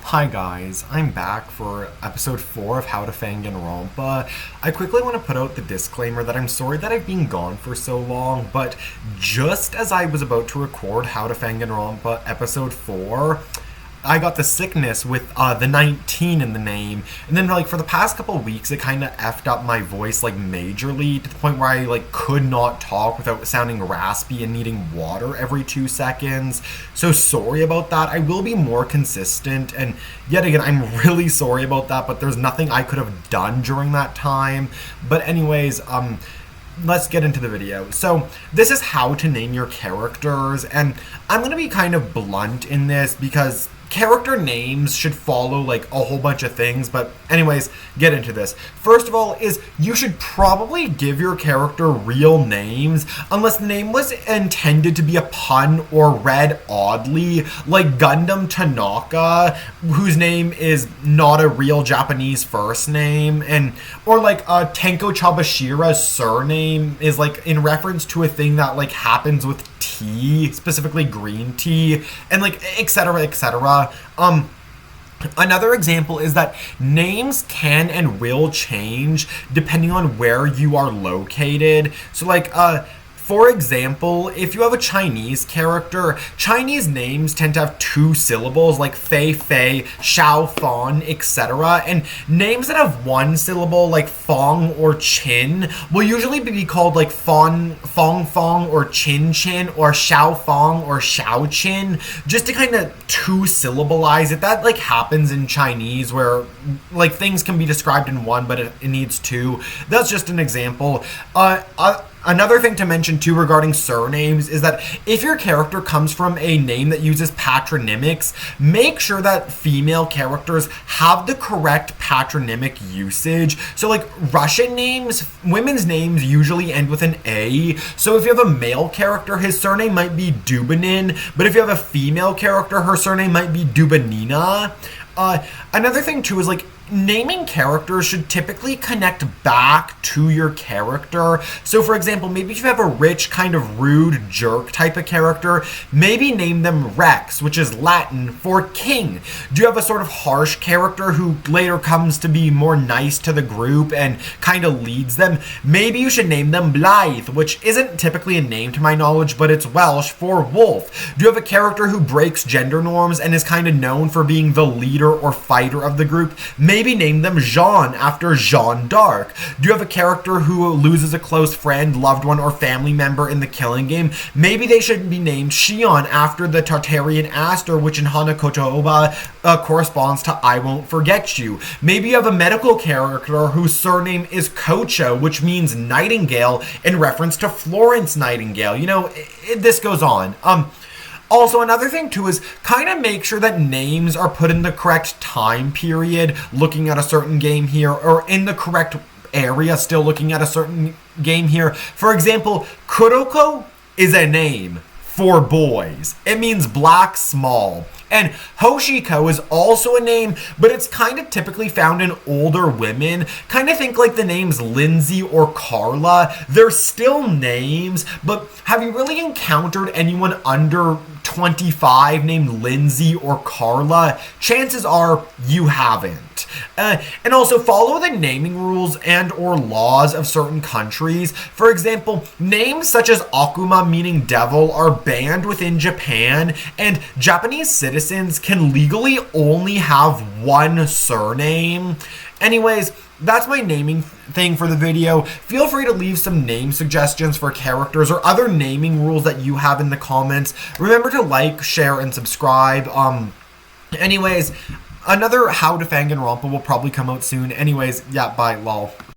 Hi guys, I'm back for episode 4 of How to Fanganronpa. I quickly want to put out the disclaimer that I'm sorry that I've been gone for so long, but just as I was about to record How to Fanganronpa episode 4, I got the sickness with the 19 in the name, and then for the past couple of weeks it kind of effed up my voice majorly to the point where I could not talk without sounding raspy and needing water every 2 seconds. So sorry about that. I will be more consistent, and yet again I'm really sorry about that, but there's nothing I could have done during that time. But anyways, let's get into the video. So this is how to name your characters, and I'm going to be kind of blunt in this because character names should follow a whole bunch of things, but anyways, get into this. First of all is you should probably give your character real names unless the name was intended to be a pun or read oddly, like Gundam Tanaka, whose name is not a real Japanese first name, and or Tenko Chabashira's surname is in reference to a thing that happens with tea, specifically green tea, and etc, etc. Another example is that names can and will change depending on where you are located. So for example, if you have a Chinese character, Chinese names tend to have 2 syllables like Fei Fei, Xiao Fan, etc. And names that have 1 syllable like Fong or Chin will usually be called Fong Fong or Chin Chin or Xiao Fong or Xiao Chin, just to kind of 2 syllableize it. That happens in Chinese where things can be described in 1 but it needs 2. That's just an example. Another thing to mention too regarding surnames is that if your character comes from a name that uses patronymics, make sure that female characters have the correct patronymic usage. So Russian names, women's names usually end with an A. So if you have a male character, his surname might be Dubinin, but if you have a female character, her surname might be Dubanina. Another thing too is naming characters should typically connect back to your character. So for example, maybe if you have a rich, kind of rude jerk type of character, maybe name them Rex, which is Latin for king. Do you have a sort of harsh character who later comes to be more nice to the group and kind of leads them? Maybe you should name them Blythe, which isn't typically a name to my knowledge, but it's Welsh for wolf. Do you have a character who breaks gender norms and is kind of known for being the leader or fighter of the group? Maybe name them Jean after Jeanne d'Arc. Do you have a character who loses a close friend, loved one, or family member in the killing game? Maybe they should be named Shion after the Tartarian Aster, which in Hanakotoba corresponds to I Won't Forget You. Maybe you have a medical character whose surname is Kocho, which means nightingale in reference to Florence Nightingale. This goes on. Also, another thing too is kind of make sure that names are put in the correct time period, looking at a certain game here, or in the correct area, still looking at a certain game here. For example, Kuroko is a name for boys. It means black small. And Hoshiko is also a name, but it's kind of typically found in older women. Kind of think the names Lindsay or Carla. They're still names, but have you really encountered anyone under 25 named Lindsay or Carla? Chances are you haven't. And also follow the naming rules and or laws of certain countries. For example, names such as Akuma, meaning devil, are banned within Japan, and Japanese citizens can legally only have 1 surname. Anyways, that's my naming thing for the video. Feel free to leave some name suggestions for characters or other naming rules that you have in the comments. Remember to like, share, and subscribe. Anyways, another How to Fanganronpa will probably come out soon. Anyways, yeah, bye, lol.